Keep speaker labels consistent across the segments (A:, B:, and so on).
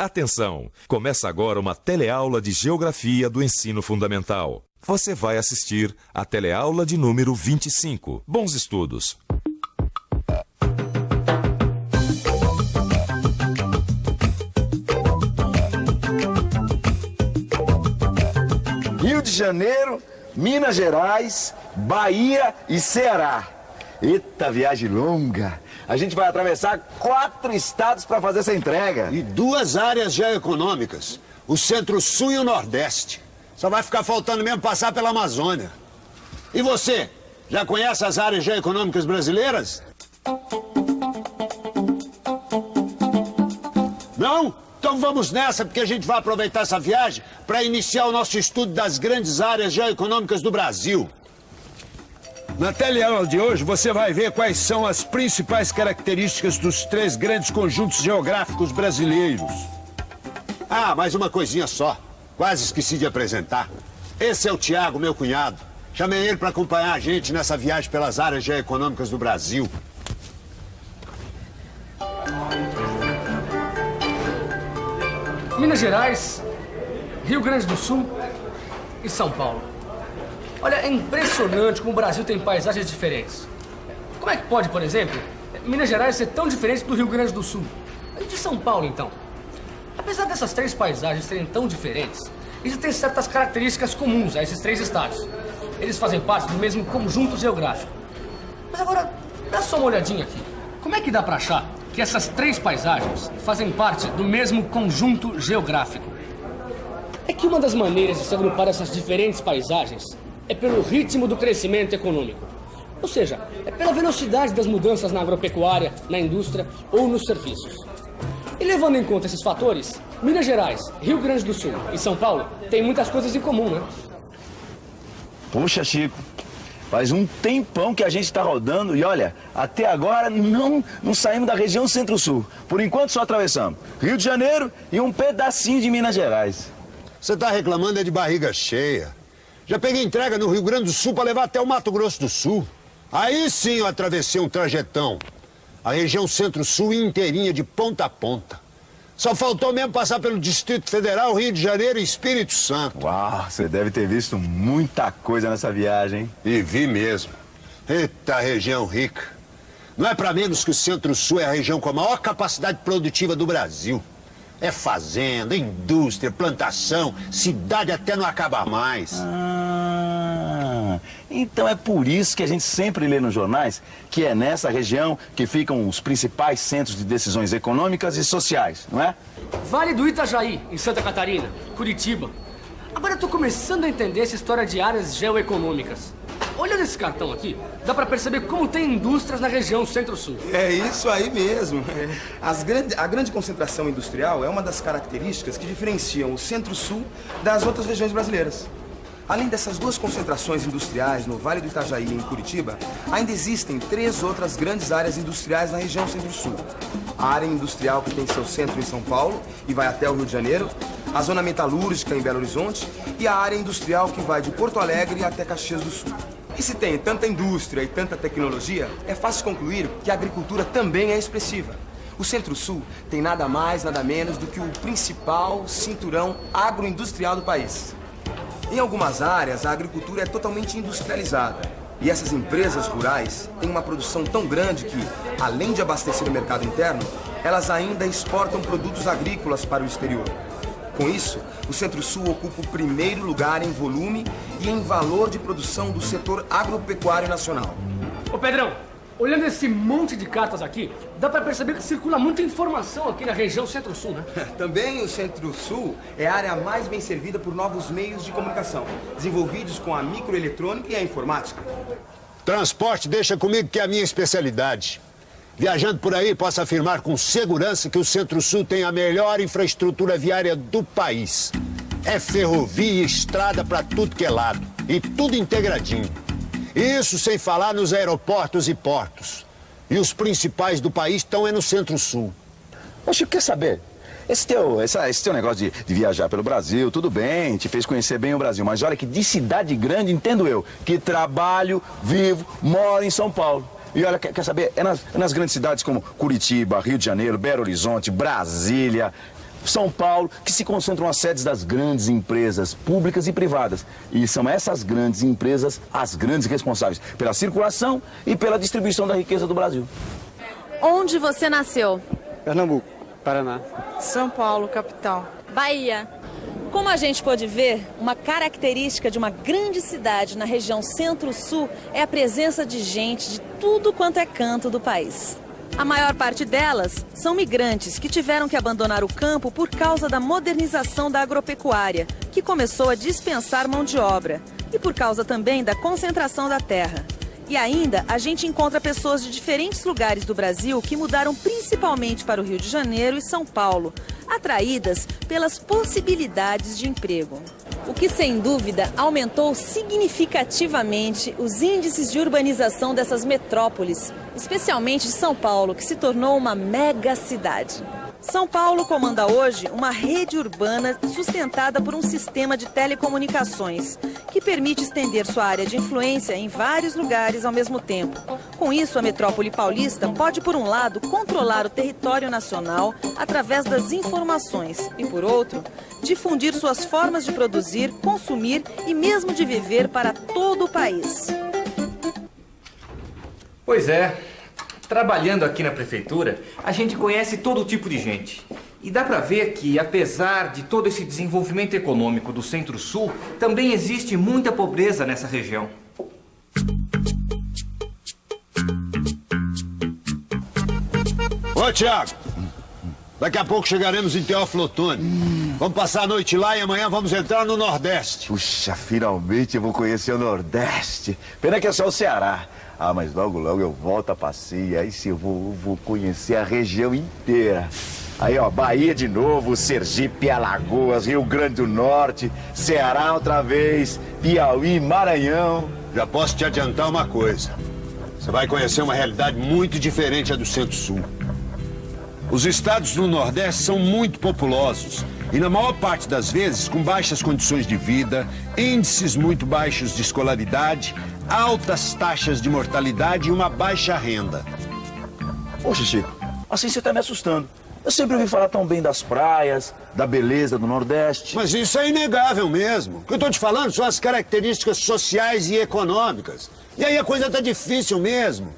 A: Atenção! Começa agora uma teleaula de Geografia do Ensino Fundamental. Você vai assistir a teleaula de número 25. Bons estudos!
B: Rio de Janeiro, Minas Gerais, Bahia e Ceará. Eita, viagem longa! A gente vai atravessar 4 estados para fazer essa entrega.
C: E 2 áreas geoeconômicas, o Centro-Sul e o Nordeste. Só vai ficar faltando mesmo passar pela Amazônia. E você, já conhece as áreas geoeconômicas brasileiras? Não? Então vamos nessa, porque a gente vai aproveitar essa viagem para iniciar o nosso estudo das grandes áreas geoeconômicas do Brasil. Na teleaula de hoje, você vai ver quais são as principais características dos 3 grandes conjuntos geográficos brasileiros. Ah, mais uma coisinha só. Quase esqueci de apresentar. Esse é o Tiago, meu cunhado. Chamei ele para acompanhar a gente nessa viagem pelas áreas geoeconômicas do Brasil.
D: Minas Gerais, Rio Grande do Sul e São Paulo. Olha, é impressionante como o Brasil tem paisagens diferentes. Como é que pode, por exemplo, Minas Gerais ser tão diferente do Rio Grande do Sul? E de São Paulo, então? Apesar dessas 3 paisagens serem tão diferentes, existem certas características comuns a esses 3 estados. Eles fazem parte do mesmo conjunto geográfico. Mas agora, dá só uma olhadinha aqui. Como é que dá pra achar que essas 3 paisagens fazem parte do mesmo conjunto geográfico? É que uma das maneiras de se agrupar essas diferentes paisagens é pelo ritmo do crescimento econômico. Ou seja, é pela velocidade das mudanças na agropecuária, na indústria ou nos serviços. E levando em conta esses fatores, Minas Gerais, Rio Grande do Sul e São Paulo têm muitas coisas em comum, né?
B: Puxa, Chico, faz um tempão que a gente está rodando e olha, até agora não saímos da região Centro-Sul. Por enquanto só atravessamos Rio de Janeiro e um pedacinho de Minas Gerais.
C: Você está reclamando é de barriga cheia. Já peguei entrega no Rio Grande do Sul para levar até o Mato Grosso do Sul. Aí sim eu atravessei um trajetão. A região Centro-Sul inteirinha de ponta a ponta. Só faltou mesmo passar pelo Distrito Federal, Rio de Janeiro e Espírito Santo.
B: Uau, você deve ter visto muita coisa nessa viagem, hein?
C: E vi mesmo. Eita, região rica. Não é para menos que o Centro-Sul é a região com a maior capacidade produtiva do Brasil. É fazenda, indústria, plantação, cidade até não acaba mais.
B: Então é por isso que a gente sempre lê nos jornais que é nessa região que ficam os principais centros de decisões econômicas e sociais, não é?
D: Vale do Itajaí, em Santa Catarina, Curitiba. Agora eu tô começando a entender essa história de áreas geoeconômicas. Olhando esse cartão aqui, dá pra perceber como tem indústrias na região Centro-Sul.
E: É isso aí mesmo. A grande concentração industrial é uma das características que diferenciam o Centro-Sul das outras regiões brasileiras. Além dessas 2 concentrações industriais no Vale do Itajaí e em Curitiba, ainda existem 3 outras grandes áreas industriais na região Centro-Sul. A área industrial que tem seu centro em São Paulo e vai até o Rio de Janeiro, a zona metalúrgica em Belo Horizonte e a área industrial que vai de Porto Alegre até Caxias do Sul. E se tem tanta indústria e tanta tecnologia, é fácil concluir que a agricultura também é expressiva. O Centro-Sul tem nada mais, nada menos do que o principal cinturão agroindustrial do país. Em algumas áreas, a agricultura é totalmente industrializada. E essas empresas rurais têm uma produção tão grande que, além de abastecer o mercado interno, elas ainda exportam produtos agrícolas para o exterior. Com isso, o Centro-Sul ocupa o primeiro lugar em volume e em valor de produção do setor agropecuário nacional.
D: Ô Pedrão, olhando esse monte de cartas aqui, dá pra perceber que circula muita informação aqui na região Centro-Sul, né?
E: Também o Centro-Sul é a área mais bem servida por novos meios de comunicação, desenvolvidos com a microeletrônica e a informática.
C: Transporte deixa comigo que é a minha especialidade. Viajando por aí, posso afirmar com segurança que o Centro-Sul tem a melhor infraestrutura viária do país. É ferrovia e estrada para tudo que é lado. E tudo integradinho. Isso sem falar nos aeroportos e portos. E os principais do país estão no Centro-Sul.
B: Ô, Chico, quer saber? Esse teu negócio de viajar pelo Brasil, tudo bem, te fez conhecer bem o Brasil. Mas olha que de cidade grande, entendo eu, que trabalho, vivo, moro em São Paulo. E olha, quer saber? É nas grandes cidades como Curitiba, Rio de Janeiro, Belo Horizonte, Brasília. São Paulo, que se concentram as sedes das grandes empresas públicas e privadas. E são essas grandes empresas as grandes responsáveis pela circulação e pela distribuição da riqueza do Brasil.
F: Onde você nasceu?
G: Pernambuco, Paraná.
F: São Paulo, capital. Bahia. Como a gente pôde ver, uma característica de uma grande cidade na região centro-sul é a presença de gente de tudo quanto é canto do país. A maior parte delas são migrantes que tiveram que abandonar o campo por causa da modernização da agropecuária, que começou a dispensar mão de obra, e por causa também da concentração da terra. E ainda, a gente encontra pessoas de diferentes lugares do Brasil que mudaram principalmente para o Rio de Janeiro e São Paulo, atraídas pelas possibilidades de emprego. O que, sem dúvida, aumentou significativamente os índices de urbanização dessas metrópoles, especialmente de São Paulo, que se tornou uma mega cidade. São Paulo comanda hoje uma rede urbana sustentada por um sistema de telecomunicações, que permite estender sua área de influência em vários lugares ao mesmo tempo. Com isso, a metrópole paulista pode, por um lado, controlar o território nacional através das informações e, por outro, difundir suas formas de produzir, consumir e mesmo de viver para todo o país.
H: Pois é. Trabalhando aqui na prefeitura, a gente conhece todo tipo de gente. E dá pra ver que, apesar de todo esse desenvolvimento econômico do Centro-Sul, também existe muita pobreza nessa região.
C: Ô, Tiago, daqui a pouco chegaremos em Teófilo Otoni. Vamos passar a noite lá e amanhã vamos entrar no Nordeste.
B: Puxa, finalmente eu vou conhecer o Nordeste. Pena que é só o Ceará. Ah, mas logo, logo eu volto a passeio, aí sim eu vou conhecer a região inteira. Aí, ó, Bahia de novo, Sergipe, Alagoas, Rio Grande do Norte, Ceará outra vez, Piauí, Maranhão.
C: Já posso te adiantar uma coisa. Você vai conhecer uma realidade muito diferente da do Centro-Sul. Os estados do Nordeste são muito populosos e, na maior parte das vezes, com baixas condições de vida, índices muito baixos de escolaridade, altas taxas de mortalidade e uma baixa renda.
B: Poxa, Chico, assim você tá me assustando. Eu sempre ouvi falar tão bem das praias, da beleza do Nordeste.
C: Mas isso é inegável mesmo. O que eu tô te falando são as características sociais e econômicas. E aí a coisa tá difícil mesmo.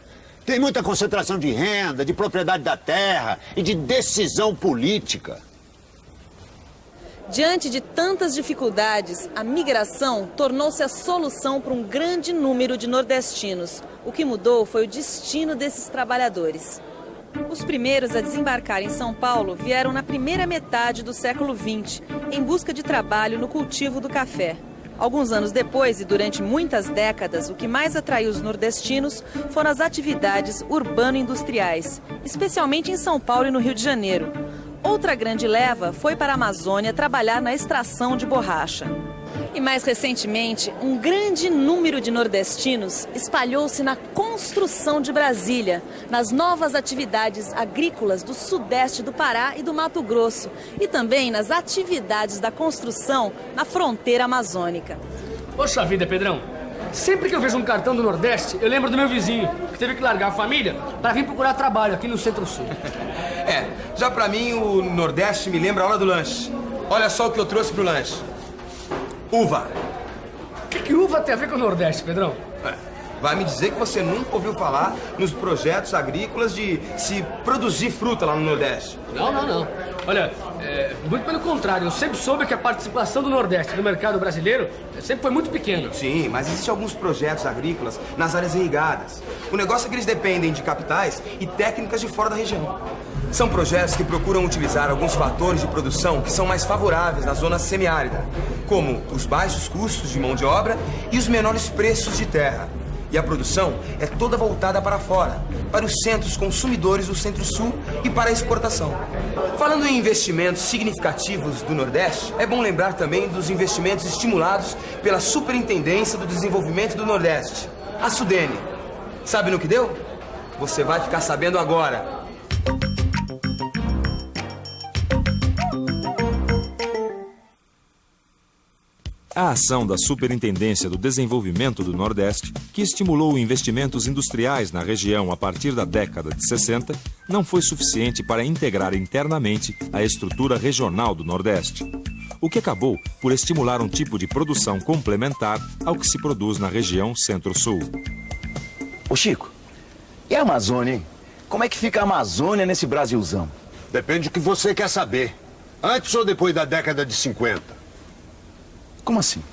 C: Tem muita concentração de renda, de propriedade da terra e de decisão política.
F: Diante de tantas dificuldades, a migração tornou-se a solução para um grande número de nordestinos. O que mudou foi o destino desses trabalhadores. Os primeiros a desembarcar em São Paulo vieram na primeira metade do século XX, em busca de trabalho no cultivo do café. Alguns anos depois e durante muitas décadas, o que mais atraiu os nordestinos foram as atividades urbano-industriais, especialmente em São Paulo e no Rio de Janeiro. Outra grande leva foi para a Amazônia trabalhar na extração de borracha. E mais recentemente, um grande número de nordestinos espalhou-se na construção de Brasília, nas novas atividades agrícolas do sudeste do Pará e do Mato Grosso, e também nas atividades da construção na fronteira amazônica.
D: Poxa vida, Pedrão. Sempre que eu vejo um cartão do Nordeste, eu lembro do meu vizinho, que teve que largar a família para vir procurar trabalho aqui no Centro-Sul.
I: Já pra mim o Nordeste me lembra a hora do lanche. Olha só o que eu trouxe pro lanche. Uva.
D: O que uva tem a ver com o Nordeste, Pedrão?
I: Vai me dizer que você nunca ouviu falar nos projetos agrícolas de se produzir fruta lá no Nordeste?
D: Não. Olha, muito pelo contrário, eu sempre soube que a participação do Nordeste no mercado brasileiro sempre foi muito pequena.
I: Sim, mas existem alguns projetos agrícolas nas áreas irrigadas. O negócio é que eles dependem de capitais e técnicas de fora da região. São projetos que procuram utilizar alguns fatores de produção que são mais favoráveis na zona semiárida, como os baixos custos de mão de obra e os menores preços de terra. E a produção é toda voltada para fora, para os centros consumidores do Centro-Sul e para a exportação. Falando em investimentos significativos do Nordeste, é bom lembrar também dos investimentos estimulados pela Superintendência do Desenvolvimento do Nordeste, a SUDENE. Sabe no que deu? Você vai ficar sabendo agora.
A: A ação da Superintendência do Desenvolvimento do Nordeste, que estimulou investimentos industriais na região a partir da década de 60, não foi suficiente para integrar internamente a estrutura regional do Nordeste, o que acabou por estimular um tipo de produção complementar ao que se produz na região Centro-Sul.
B: Ô Chico, e a Amazônia, hein? Como é que fica a Amazônia nesse Brasilzão?
C: Depende do que você quer saber. Antes ou depois da década de 50?
B: Como assim?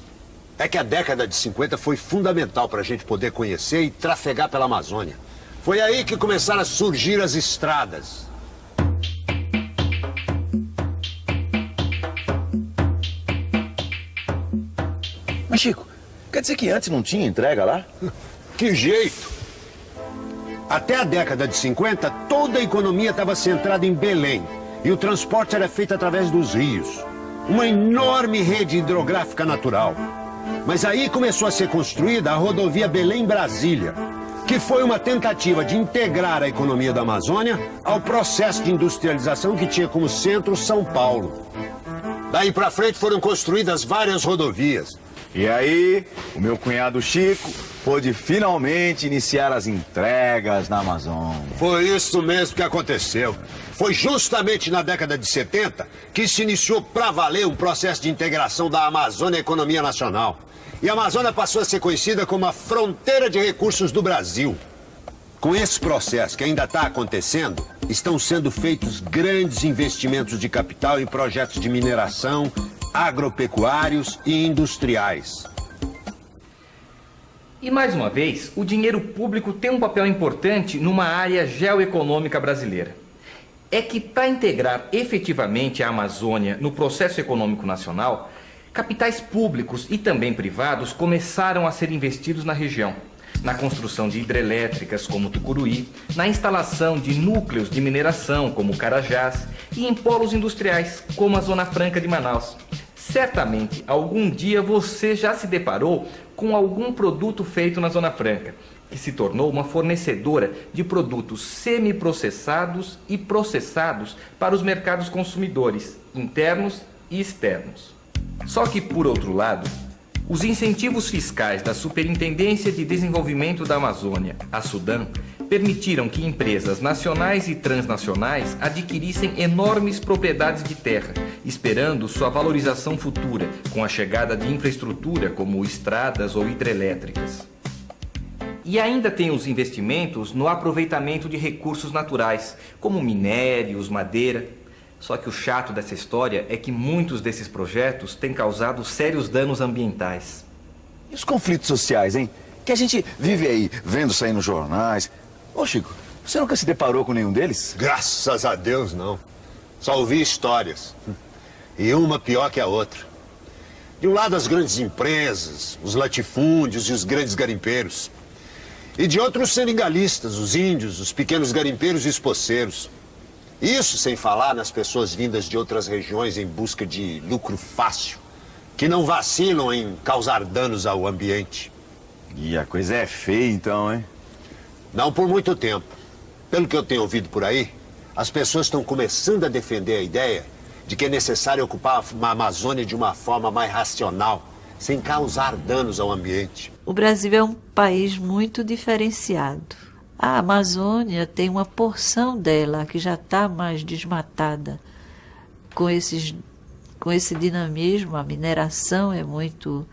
C: É que a década de 50 foi fundamental para a gente poder conhecer e trafegar pela Amazônia. Foi aí que começaram a surgir as estradas.
B: Mas Chico, quer dizer que antes não tinha entrega lá?
C: Que jeito! Até a década de 50, toda a economia estava centrada em Belém. E o transporte era feito através dos rios. Uma enorme rede hidrográfica natural. Mas aí começou a ser construída a rodovia Belém-Brasília, que foi uma tentativa de integrar a economia da Amazônia ao processo de industrialização que tinha como centro São Paulo. Daí para frente foram construídas várias rodovias.
B: E aí, o meu cunhado Chico pôde finalmente iniciar as entregas na Amazônia.
C: Foi isso mesmo que aconteceu. Foi justamente na década de 70 que se iniciou para valer um processo de integração da Amazônia à economia nacional. E a Amazônia passou a ser conhecida como a fronteira de recursos do Brasil. Com esse processo que ainda está acontecendo, estão sendo feitos grandes investimentos de capital em projetos de mineração, agropecuários e industriais.
H: E mais uma vez, o dinheiro público tem um papel importante numa área geoeconômica brasileira. É que para integrar efetivamente a Amazônia no processo econômico nacional, capitais públicos e também privados começaram a ser investidos na região, na construção de hidrelétricas como Tucuruí, na instalação de núcleos de mineração como Carajás e em polos industriais como a Zona Franca de Manaus. Certamente, algum dia você já se deparou com algum produto feito na Zona Franca, que se tornou uma fornecedora de produtos semiprocessados e processados para os mercados consumidores, internos e externos. Só que, por outro lado, os incentivos fiscais da Superintendência de Desenvolvimento da Amazônia, a SUDAM, permitiram que empresas nacionais e transnacionais adquirissem enormes propriedades de terra, esperando sua valorização futura com a chegada de infraestrutura como estradas ou hidrelétricas. E ainda tem os investimentos no aproveitamento de recursos naturais, como minérios, madeira. Só que o chato dessa história é que muitos desses projetos têm causado sérios danos ambientais.
B: E os conflitos sociais, hein? Que a gente vive aí vendo sair nos jornais. Ô Chico, você nunca se deparou com nenhum deles?
C: Graças a Deus, não. Só ouvi histórias. E uma pior que a outra. De um lado as grandes empresas, os latifúndios e os grandes garimpeiros. E de outro os senegalistas, os índios, os pequenos garimpeiros e os poceiros. Isso sem falar nas pessoas vindas de outras regiões em busca de lucro fácil, que não vacilam em causar danos ao ambiente.
B: E a coisa é feia então, hein?
C: Não por muito tempo. Pelo que eu tenho ouvido por aí, as pessoas estão começando a defender a ideia de que é necessário ocupar a Amazônia de uma forma mais racional, sem causar danos ao ambiente.
J: O Brasil é um país muito diferenciado. A Amazônia tem uma porção dela que já está mais desmatada. Com esse dinamismo, a mineração é muito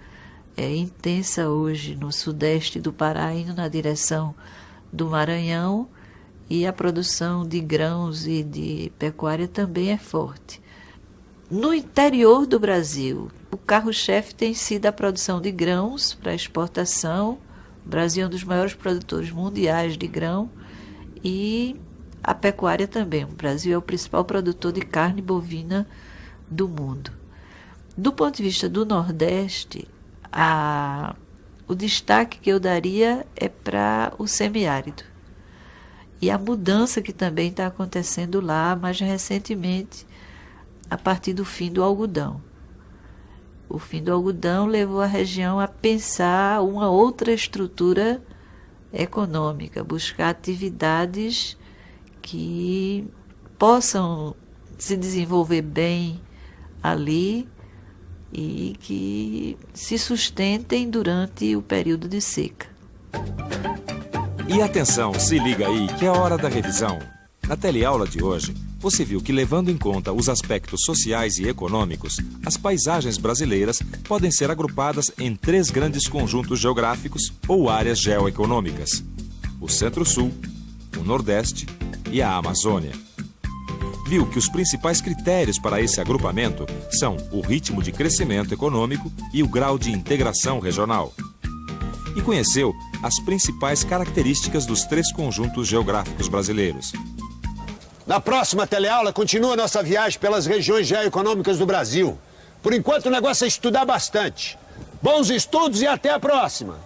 J: intensa hoje no sudeste do Pará, indo na direção do Maranhão, e a produção de grãos e de pecuária também é forte. No interior do Brasil, o carro-chefe tem sido a produção de grãos para exportação. O Brasil é um dos maiores produtores mundiais de grão, e a pecuária também. O Brasil é o principal produtor de carne bovina do mundo. Do ponto de vista do Nordeste, o destaque que eu daria é para o semiárido. E a mudança que também está acontecendo lá, mais recentemente, a partir do fim do algodão. O fim do algodão levou a região a pensar uma outra estrutura econômica, buscar atividades que possam se desenvolver bem ali, e que se sustentem durante o período de seca.
A: E atenção, se liga aí que é hora da revisão. Na teleaula de hoje, você viu que, levando em conta os aspectos sociais e econômicos, as paisagens brasileiras podem ser agrupadas em 3 grandes conjuntos geográficos ou áreas geoeconômicas: o Centro-Sul, o Nordeste e a Amazônia. Viu que os principais critérios para esse agrupamento são o ritmo de crescimento econômico e o grau de integração regional. E conheceu as principais características dos 3 conjuntos geográficos brasileiros.
C: Na próxima teleaula, continua a nossa viagem pelas regiões geoeconômicas do Brasil. Por enquanto, o negócio é estudar bastante. Bons estudos e até a próxima!